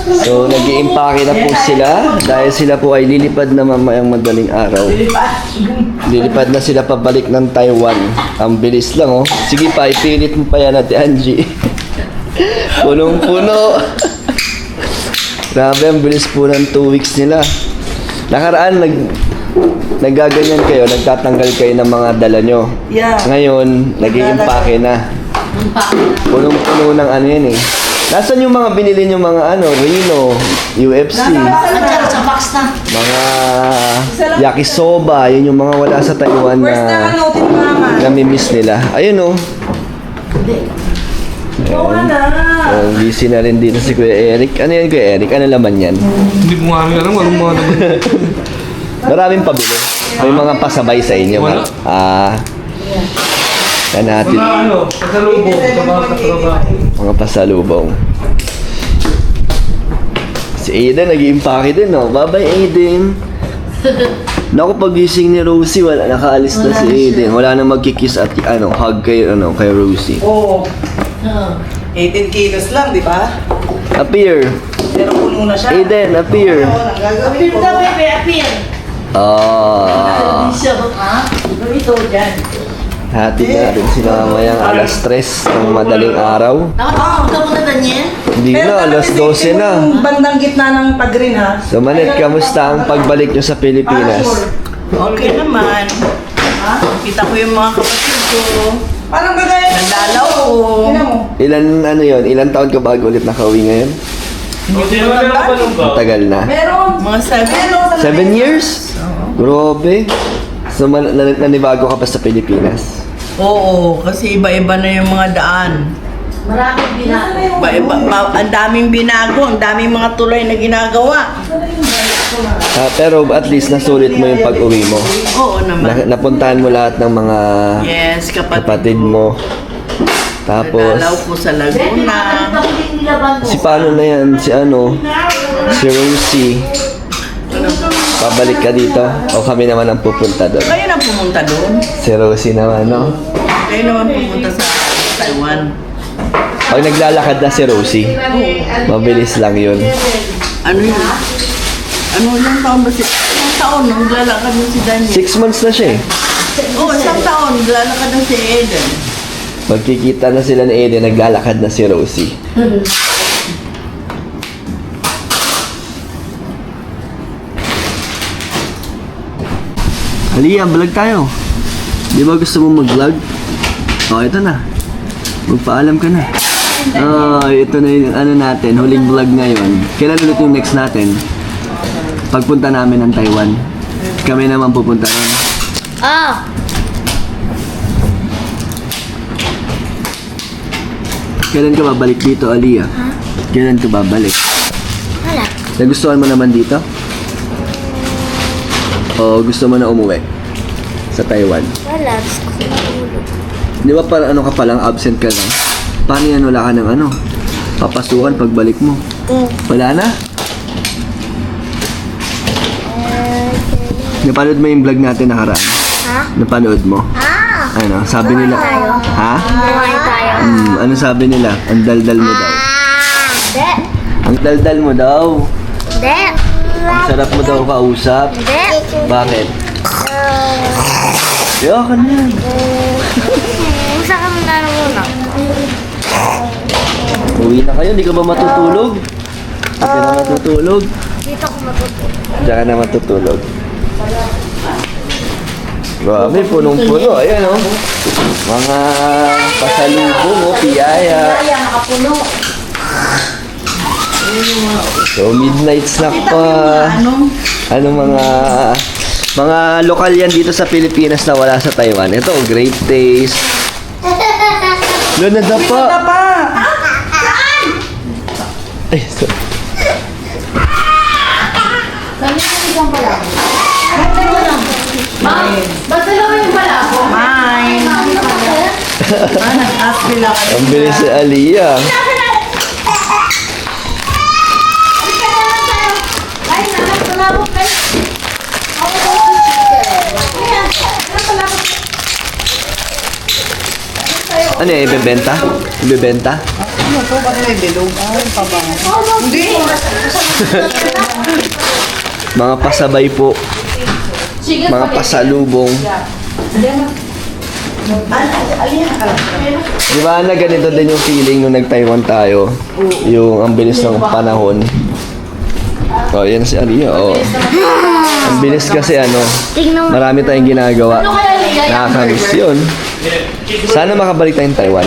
So, nag-iimpake na po sila dahil sila po ay lilipad na mamayang madaling araw. Lilipad na sila pabalik ng Taiwan. Ang bilis lang, oh. Sige pa, ipilit mo pa yan, Ate Angie. Punong-puno. Grabe, ang bilis po ng 2 weeks nila. Nakaraan, naggaganyan kayo, nagtatanggal kayo ng mga dala nyo. Yeah. Ngayon, nag-iimpake na. Punong-puno ng ano yan eh. Nasaan yung mga binili yung mga ano, Reno, UFC, Sa box na. mga yakisoba, yun yung mga wala sa Taiwan First na na ano, tinulaman. namimiss nila. Ayun oh. Oo na. Oh, busy na rin dito si Kuya Eric. Ano yan Kuya Eric? Ano laman yan? Hindi ko nga alam, walang mga naman. Maraming pabili. May mga pasabay sa inyo. Wala. Yan natin. Mga ano, pasalubong sa mga katrabaho. Mga pasalubong. Si Aiden, nag-iimpake din, no? Bye-bye, Aiden. Naku, pagising ni Rosie, nakaalis na si Aiden. Wala na magkikiss at hug kay Rosie. Oo. 18 kilos lang, di ba? Appear. Pero puno na siya. Aiden, appear. Oo, ang gagawin ko. Appear. Ah. Ha? Ito dyan. Hatid natin sila mamayang alas 3 ng madaling araw. Nakatapos ka muna, Daniel? Hindi na, alas 12 na. Yung bandang gitna ng pag-green, ha? So, Manit, kamusta ang pagbalik nyo sa Pilipinas? Okay naman. Kita ko yung mga kapatid ko. Parang gagaya. Nandalaw ko. Ilan taon ka bago ulit nakauwi ngayon? Hindi naman meron pa nung ba? Matagal na. Meron. Mga sabi. 7 years? Grabe. So, nanibago ka pa sa Pilipinas? Oo, kasi iba-iba na yung mga daan. Maraming binago. Ang daming binago, ang daming mga tulay na ginagawa. Pero at least nasulit mo yung pag-uwi mo. Oo naman. Napuntahan mo lahat ng mga Yes, kapatid mo. Tapos, Nandalaw ko sa Laguna. si paano na yan? Si Rosie. Pabalik ka dito? O kami naman ang pupunta doon? Kayo na pumunta doon. Si Rosie naman, no? Kayo naman pumunta sa Taiwan. Pag naglalakad na si Rosie, mabilis lang yun. Ano yun? Ano yung taon ba si... Isang taon, naglalakad mo si Daniel. 6 months na siya eh. Oo, isang taon, naglalakad na si Eden. Magkikita na sila ni Eden, naglalakad na si Rosie. Halika, vlog tayo. Di ba gusto mo mag-vlog? Oh, ito na. Magpaalam ka na. Oh, ito na yung natin, huling vlog ngayon. Kailan ulit yung next natin? Pagpunta namin ng Taiwan. Kami naman pupunta rin. Ah! Kailan ka babalik dito, Aliyah? Kailan ka babalik? Wala. Nagustuhan mo naman dito? O gusto mo na umuwi? Sa Taiwan? Wala. Gusto ko matulog. Di ba parang ano ka palang, absent ka lang? Paano yan wala ka ng papasukan pagbalik mo? Wala na? Napanood mo yung vlog natin nakaraan? Ha? Napanood mo? Ah! Ano, sabi nila? tayo. Ha? Kumain tayo. Ano sabi nila? Ang daldal mo daw. Hindi. Ang daldal mo daw. Hindi. Ang sarap mo daw kausap. Hindi. Bakit? Yo, ka na yan. Usa ka muna na muna. Uwi na kayo, di ka ba matutulog? Di ka na matutulog? Dito ako matutulog. Diyan ka na matutulog. Grabe, punong-puno. Ayan, oh. Mga pasalubong, oh, piyaya. Kaya nakapuno. So, midnight snack pa. Ano mga lokal yan dito sa Pilipinas na wala sa Taiwan. Ito, great taste. Lunada pa. Pa! Ay, sorry. Kami ko isang palabo. Ma'am, ba't dalawa yung palabo? Mine. Nag-ask nila kayo. Ang bilis si Aliyah. Ay, nalang palabo kayo. Ano yan, ibebenta? Ibebenta? Ano to? Bakit may bilog? Ay, pabango. Hindi. Mga pasabay po, Chicken mga pasalubong. Di ba na ganito din yung feeling nung nag-Taiwan tayo? Yung ang bilis ng panahon. Oh, yan si Aliyah. Oh. Ang bilis kasi marami tayong ginagawa. Nakakamiss yun. Sana makabalik tayong Taiwan.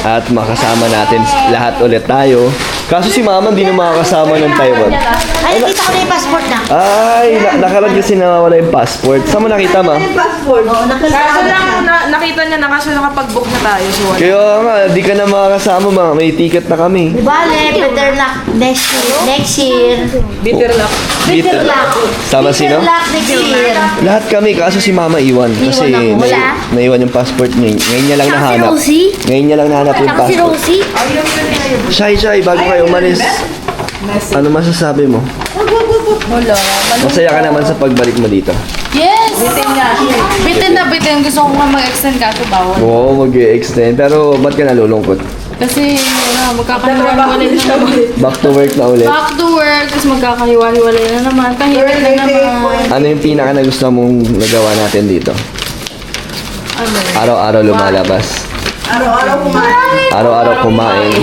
At makasama natin lahat ulit tayo. Kaso si Mama hindi na makakasama ng Taiwan. Ay, nakita ko na yung passport na. Ay, nakalagay kasi nawawala yung passport. Saan mo nakita, Ma? Passport. Oo, Kaso lang, nakita niya na kasi nakapag-book na tayo. So, wala. Kaya nga, di ka na makakasama, Ma. May ticket na kami. Bale, better luck next year. Bitter luck. Better luck. Sama sino? Better luck next year. Lahat kami, kaso si Mama iwan. Kasi Iwan ako. Wala? naiwan yung passport niya. Ngayon niya lang Tsaka si nahanap. Rosie? Ngayon niya lang nahanap yung Saka si passport. Rosie. Shy, bago kayo umalis. Ano masasabi mo? Wala. Masaya ka naman sa pagbalik mo dito. Yes! Bitin na bitin. Gusto ko nga mag-extend kaso bawal. Oo, mag-extend. Pero ba't ka nalulungkot? Kasi magkakahiwa-hiwalay na naman. Back to work na ulit. Back to work, tapos magkakahiwa-hiwalay na naman. Tahimik na naman. Ano yung pinaka na gusto mong nagawa natin dito? Ano? Araw-araw lumalabas. Araw-araw kumain. Araw-araw kumain.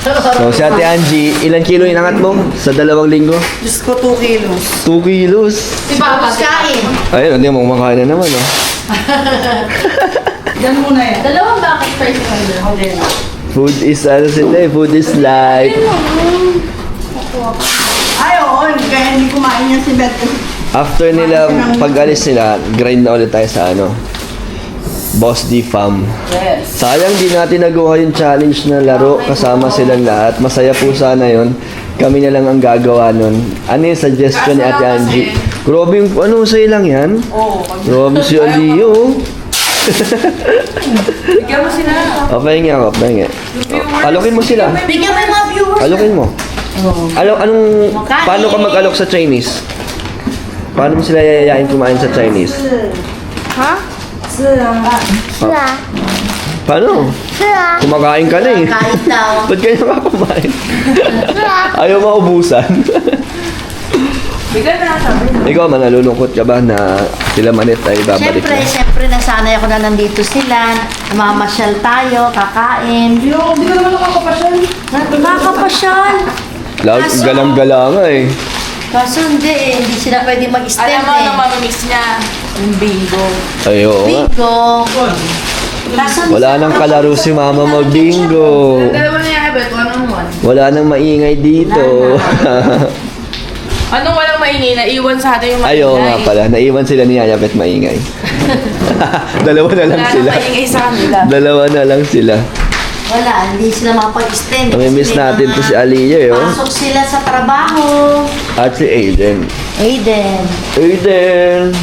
So, si Ate Angie, ilang kilo inangat mo sa 2 linggo? Diyos ko, 2 kilos. 2 kilos. Tapos kain. Ayun, hindi mo kumakain na naman, oh. Yan muna yan. Dalawang bakit first Food is, food is life. Ay, oo. Kaya hindi kumain niya si Beth. After nila, pag-alis nila, grind na ulit tayo sa Boss D Fam. Yes. Sayang di natin nagawa yung challenge na laro kasama silang lahat. Masaya po sana yun. Kami na lang ang gagawa nun. Ano yung suggestion ni Ate Angie? Grabe yung, sa'yo lang yan? Oo. Grabe si Aliyah. Bigyan mo sila. Pahinga ako, pahinga. Alokin mo sila. Bigyan mo yung mga viewers. Alokin mo. Paano ka mag-alok sa Chinese? Paano mo sila yayayain kumain sa Chinese? Sira. Paano? Sira. Kumakain ka na eh. Kahit daw. Ba't kaya kumain? Ayaw maubusan. Bigyan na sabi. Ikaw, nalulungkot ka ba na sila Manit ay babalik Siyempre, na? nasanay ako na nandito sila. Mamamasyal tayo, kakain. Hindi ko naman nakakapasyal. Nakakapasyal. Galang-gala nga eh. Kaso hindi sila pwede mag-extend Alam mo, eh. ano mamamiss niya? Yung bingo. Ay, oo nga. Bingo. Kaso Wala nang kalaro si Mama mag-bingo. Dalawa na yung habit, one-on-one. Wala nang maingay dito. Anong walang maingay? Naiwan sa atin yung maingay. Ayaw nga pala. Naiwan sila ni Yaya Pet maingay. Dalawa na lang Wala sila. nang maingay sa kanila. Dalawa na lang sila. wala, hindi sila makapag-extend. Namimiss Kasi may natin mga to si Aliyah eh. Oh. Pasok sila sa trabaho. At si Aiden. Aiden. Aiden!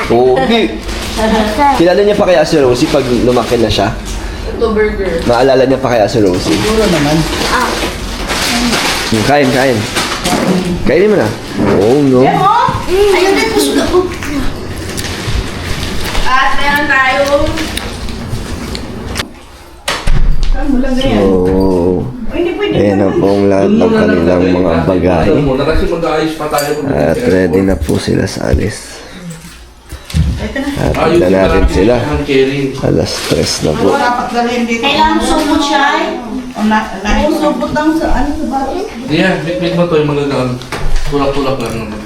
Pogi! Kilala niya pa kaya si Rosie pag lumaki na siya? Ito burger. Maalala niya pa kaya si Rosie? Siguro naman. Kain. Kainin mo na. Oh, no. Ayun din, puso ko. At meron tayong So, ayan na pong lahat ng kanilang mga bagahe. Muna kasi mag-aayos pa tayo. At ready na po sila sa alis. At tignan natin sila. Alas 3 na po. Dapat dalhin dito. Kailangan sumot siya eh. Supot lang sa ano sa bato. Yeah, bit mo to yung magagaan. Tulak-tulak lang naman.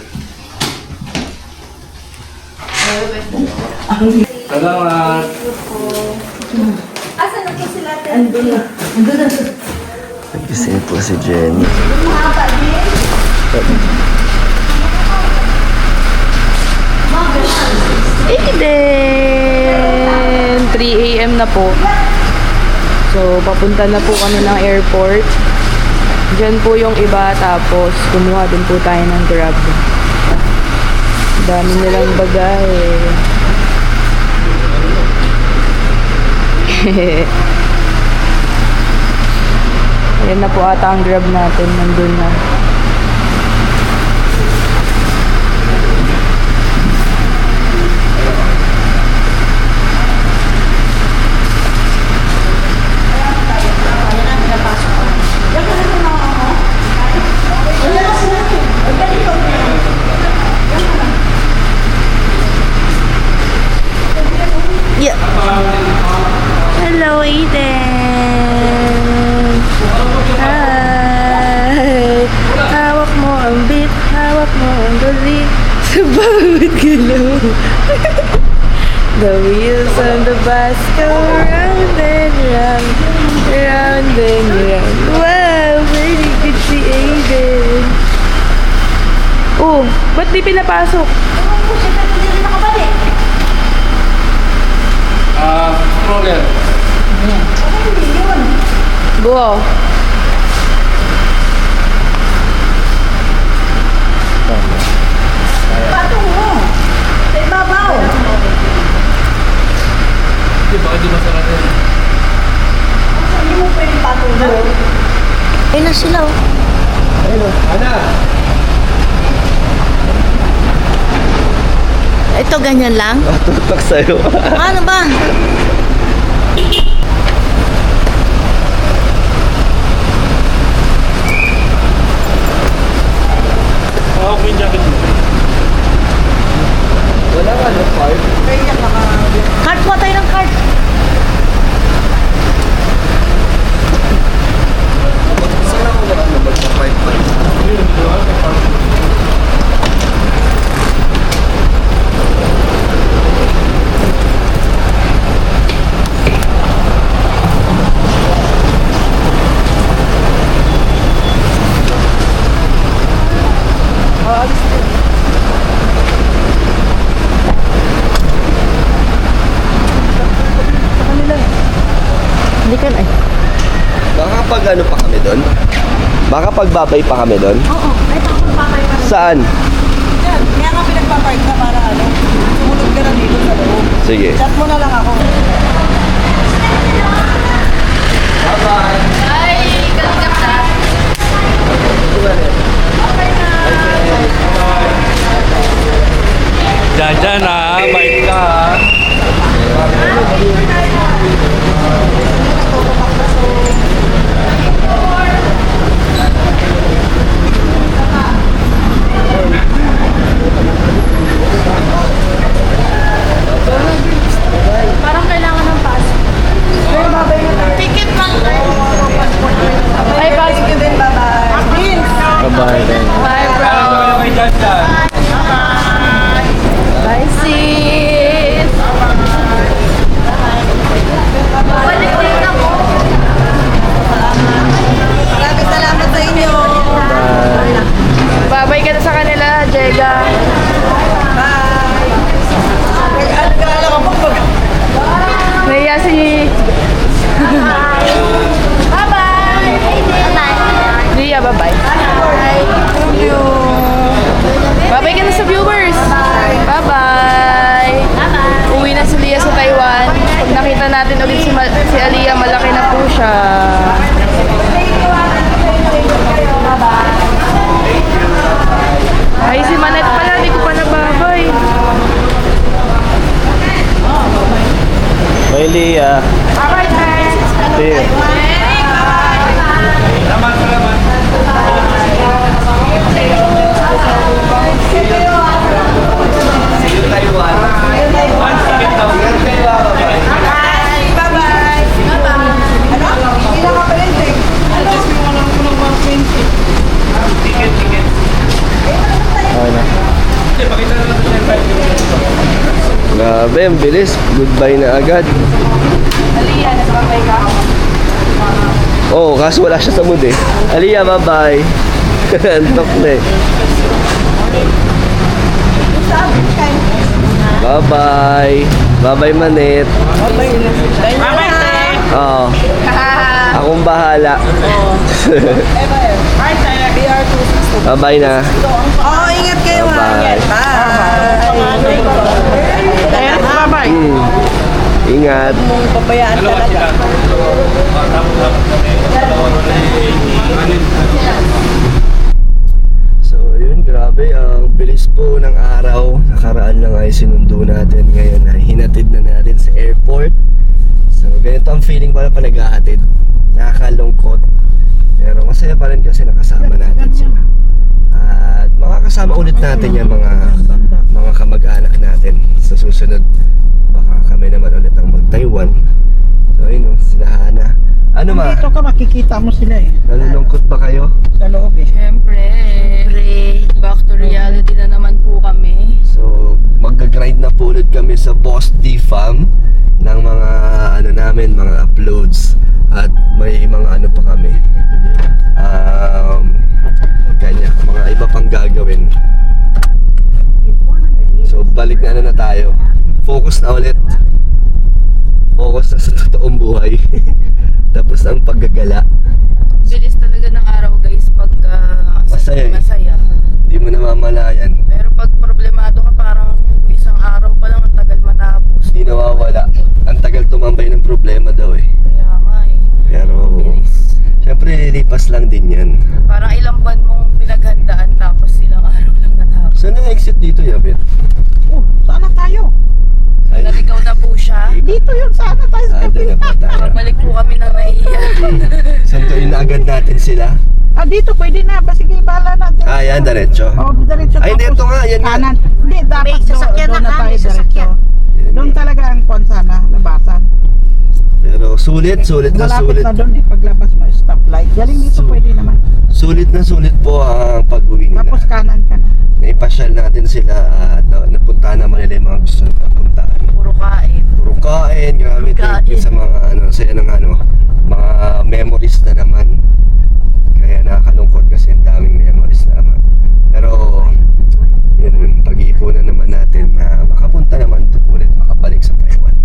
Salamat. Nagising po si Jenny. Aiden! 3 a.m. na po. So, papunta na po kami ng airport. Diyan po yung iba, tapos kumuha din po tayo ng Grab. Dami nilang bagay. Ayan na po ata ang Grab natin. Nandun na. bawat galaw. The wheels on the bus go round and round, round and round. Wow, very good si Aiden. Oh, ba't di pinapasok? Stroller. Buo. Di ba, di masarap yan? Ayun na sila oh. Ito ganyan lang? Tutok sa'yo. Ano ba? Hawak mo yung jacket mo. Wala ka, no? Park? Cart po tayo ng cart. Saan ako naman magpa-park pa? Hindi ka na eh. Baka pag ano pa kami doon? Baka pagbabay pa kami doon? Oo, ay papay pa rin. Saan? Yan, kaya nga pinagpapark na para ano, sumunod ka na dito sa loob. Sige. Chat mo na lang ako. Diyan na, bike ka ha. Parang kailangan ng pass. Ticket lang. Ay, pass. Thank you din, bye-bye. Vince! Bye-bye then. Bye, bro. Okay, dyan. Bye, sis. Balik din ako. Maraming salamat sa inyo. Babay ka na sa kanila, Jega. Bye! Nag-alala ka po pag... Naiya si... Bye-bye. Bye-bye. Lia, bye-bye. Thank you. Babay ka na sa viewers. Bye-bye. Uwi na si Lia sa Taiwan. Pag nakita natin ulit si Aliyah, malaki na po siya. Ay, si Manette pala, hindi ko pa nababay. Bye, Leah. Bye-bye, guys. Here. See you, Taiwan. Ingat kayo, bye-bye. Bye-bye! Ano? Hindi na ka pala, Jake. Okay na. Grabe, ang bilis. Goodbye na agad. Aliyah, nasababay ka? Oo, kaso wala siya sa mood eh. Aliyah, bye-bye. Antok na eh. Bye-bye. Bye-bye, Manette. Oo. Akong bahala. Bye-bye na. Oo, ingat kayo ha. Bye-bye. Bye! Ingat. Mong pabayaan talaga. So yun, grabe, ang bilis po ng araw. Nakaraan lang ay sinundo natin. Ngayon ay hinatid na natin sa airport. So ganito ang feeling pala pa naghahatid. Nakakalungkot. Pero masaya pa rin kasi nakasama natin sila. At makakasama ulit natin yung mga kamag-anak natin sa susunod. Baka kami naman ulit ang mag-Taiwan. So yun, sila Hana. Ano ma? Dito ka makikita mo sila eh. Nalulungkot ba kayo? Sa loob eh. Siyempre. Back to reality na naman po kami. ang paggagala. Bilis talaga ng araw guys pag Masaya eh. masaya. Hindi mo namamalayan. Pero pag problemado ka parang isang araw pa lang ang tagal matapos. Hindi nawawala. Ang tagal tumambay ng problema daw eh. Kaya nga eh. Pero, Bilis. syempre lilipas lang din yan. Parang ilang buwan mong pinaghandaan tapos ilang araw lang natapos. Saan ang exit dito, Yabit? Oh, sana tayo. Ay, Naligaw na po siya. Dito yun, sana tayo sa doon na kabila. ba tayo? Pagbalik po kami ng naiiyak. Santuin na agad natin sila. Dito pwede na. Sige, bahala natin. Yan, diretso. Diretso. Ay, hindi, tapos ito nga, yan nga. kanan. Hindi, dapat May sasakyan doon na na ka, tayo may sasakyan. diretso. Doon talaga ang kwan sana, labasan. Pero sulit na Malapit sulit. na doon paglabas mo stoplight. Galing dito pwede naman. Sulit na sulit po ang pag-uwi nila. Tapos kanan ka na. Naipasyal natin sila at napuntahan naman nila yung mga gusto na puntahan. Puro kain. Puro kain, grabe. Thank you sa mga saya ng mga memories na naman. Kaya nakakalungkot kasi ang daming memories na naman. Pero yun, pag-iipunan naman natin na makapunta naman ulit, makabalik sa Taiwan.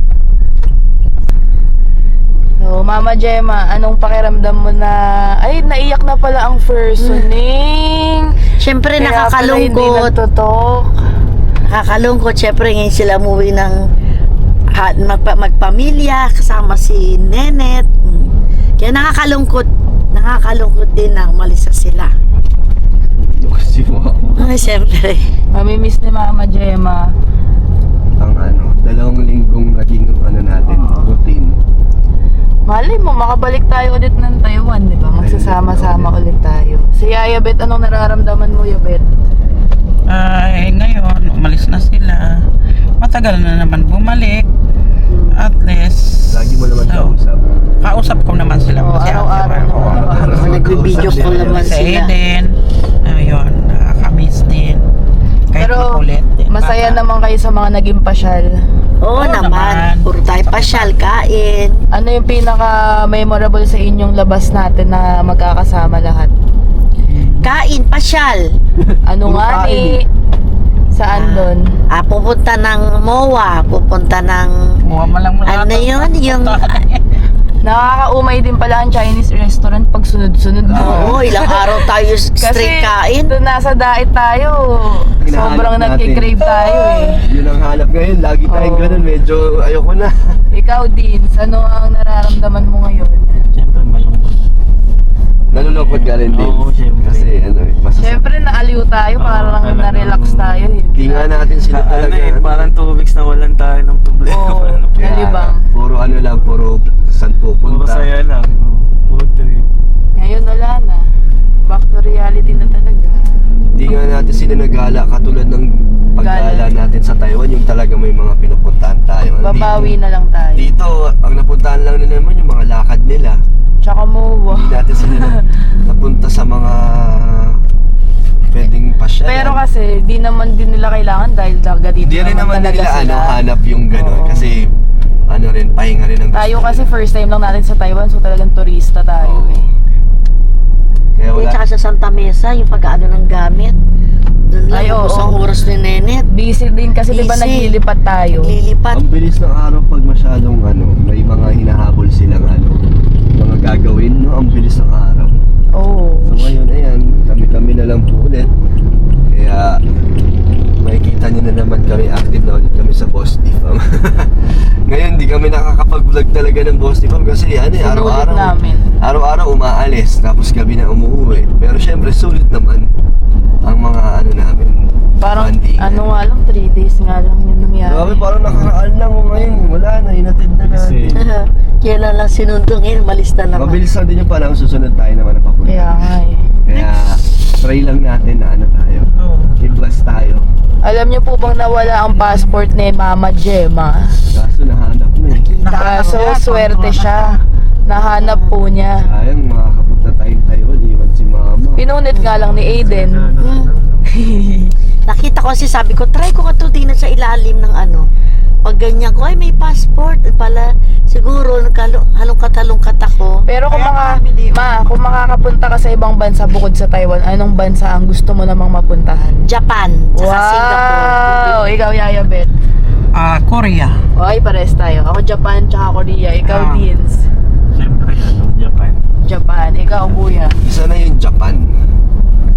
So, Mama Gemma, anong pakiramdam mo na, ay, naiyak na pala ang firsoning. Siyempre Kaya pala hindi nakakalungkot. nagtutok. Nakakalungkot. Siyempre ngayon sila umuwi ng magpamilya kasama si Nenet. Kaya nakakalungkot. Nakakalungkot din na umalis na sila. Kasi mo Ay, siyempre. Mamimiss ni Mama Gemma. ang 2 linggong naging natin, routine. Malay mo, makabalik tayo ulit ng Taiwan, di ba? Magsasama-sama ulit tayo. Si Yaya Bet, anong nararamdaman mo, Yabet? Ay, ngayon, umalis na sila. Matagal na naman bumalik. At least, Lagi mo naman kausap. kausap ko naman sila. Oo, kasi araw-araw ako, naman. Nagbe-video call naman Si sila. Eden. Ayun, nakakamiss din. Kahit Pero makulit din. masaya Bata. naman kayo sa mga naging pasyal. Oo naman. naman. Puro tayo pasyal, kain. Ano yung pinaka-memorable sa inyong labas natin na magkakasama lahat? Kain, pasyal. Ano Puro nga kain ni? Saan doon? Pupunta ng MOA. Pupunta ng... Muha mo lang mula. Ano yun? Yung... Nakakaumay din pala ang Chinese restaurant pag sunod-sunod mo. Oo, ilang araw tayo straight kain. doon nasa diet tayo. Hinahanap Sobrang natin. nagkikrave tayo eh. Yun ang hanap ngayon. Lagi tayong Oo. ganun. Medyo ayoko na. Ikaw din, ano ang nararamdaman mo ngayon? Siyempre malungkot. Nalulungkot ka rin din. Oo, syempre. Kasi masasakit. Siyempre naaliw tayo, parang talagang- na-relax tayo eh. Hindi nga natin sila talaga. Parang 2 weeks na walan tayo ng problema. Oo, Kaya, nalibang. puro lang, puro saan Puro pupunta. saya lang. Puro trip. Ngayon wala na. Back to reality na talaga. Hindi nga natin sila nagala katulad ng paggala Gala. natin sa Taiwan, yung talaga may mga pinupuntahan tayo. Babawi na lang tayo. Dito, ang napuntahan lang nila naman yung mga lakad nila. Tsaka mo. Hindi natin sila napunta sa mga pwedeng pasya. Pero kasi, di naman din nila kailangan dahil daga dito Hindi rin naman talaga nila sila. hanap yung gano'n. Oo. Kasi pahinga rin ang Tayo gusto kasi nila. first time lang natin sa Taiwan, so talagang turista tayo Oo. eh. Kaya At wala. saka sa Santa Mesa, yung pag-ano ng gamit. Doon lang, Ay, oo. ubos ang oras ni Nenet. Busy din kasi di ba Busy. naglilipat tayo. Lilipat. Ang bilis ng araw pag masyadong may mga hinahabol silang mga gagawin, no? Ang bilis ng araw. Oo. So ngayon, ayan, kami-kami na lang po ulit. Kaya, makikita nyo na naman kami, active na ulit kami sa Boss Farm. Ngayon, di kami nakakapag-vlog talaga ng Boss Farm kasi Sinulit araw-araw. namin. Araw-araw umaalis, tapos gabi na umuwi. Pero syempre, sulit naman ang mga namin. Parang bonding. ano nga lang, 3 days nga lang yun nangyari. Grabe, parang nakaraan lang ngayon. Wala na, hinatid na natin. Kailan lang sinundong ngayon, malis na naman. Mabilis lang din yung panahon, susunod tayo naman ang papunta. Kaya nga eh. Kaya, try lang natin na tayo. I-blast tayo. Alam niyo po bang nawala ang passport ni Mama Gemma? Kaso nahanap na eh. Kaso swerte siya. Nahanap po niya. Sayang, makakapunta tayong Taiwan, iwan si Mama. Pinunit nga lang ni Aiden. Nakita ko kasi sabi ko, try ko katutingin sa ilalim ng Pag ganyan ko, ay may passport. At pala, siguro, halongkat-halongkat ako. Pero kung kung makakapunta ka sa ibang bansa bukod sa Taiwan, anong bansa ang gusto mo namang mapuntahan? Japan, saka Singapore. Wow! Ikaw, Yaya Bet. Korea. Okay, pares tayo. Ako Japan, tsaka Korea. Ikaw, Ah. Deans. Siyempre Japan. Japan. Ikaw, kuya. Isa na yung Japan.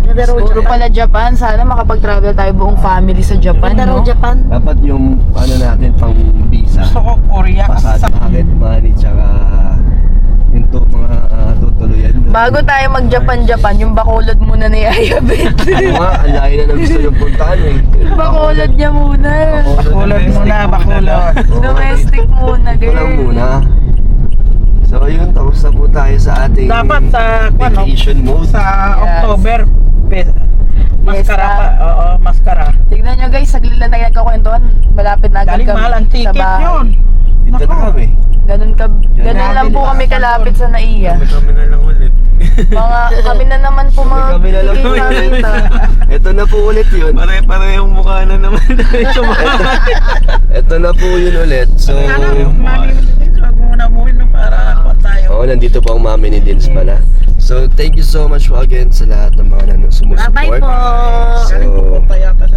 Ganda raw Puro Japan. pala Japan. Sana makapag-travel tayo buong family sa Japan, Ganda raw no? Japan. Dapat yung ano natin pang visa. Gusto ko Korea kasi Pasado sa... pocket money tsaka yung mga tutuluyan. Bago tayo mag-Japan, yung Bacolod muna ni Ayabet. Ano nga, ang layo na gusto yung puntaan eh. Bacolod niya muna. Bakulod muna, bakulod. Domestic muna, Ito lang girl. muna. So yun, tapos na po tayo sa ating Dapat sa, ano, vacation mode. sa Yes. October, maskara pa. Oo, maskara. Tignan nyo guys, saglit lang na nagkakwentuhan. Malapit na agad Galing mahal ang ticket yun. Dito na kami. Ganun lang po kami kalapit sa Naiya. Kami na lang ulit. Kami na naman po mga Kami na lang ticket ulit. namin na. Ito na po ulit yun. Pare-parehong mukha na naman. Ito na po yun ulit. So, Ano, mami, wag mo muna umuwi no, para ako tayo. nandito po ang mami ni Dins pala. So, thank you so much po again sa lahat ng mga sumusupport. Bye-bye po. So,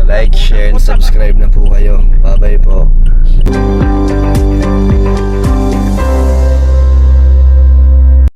like, share, and subscribe na po kayo. Bye-bye po.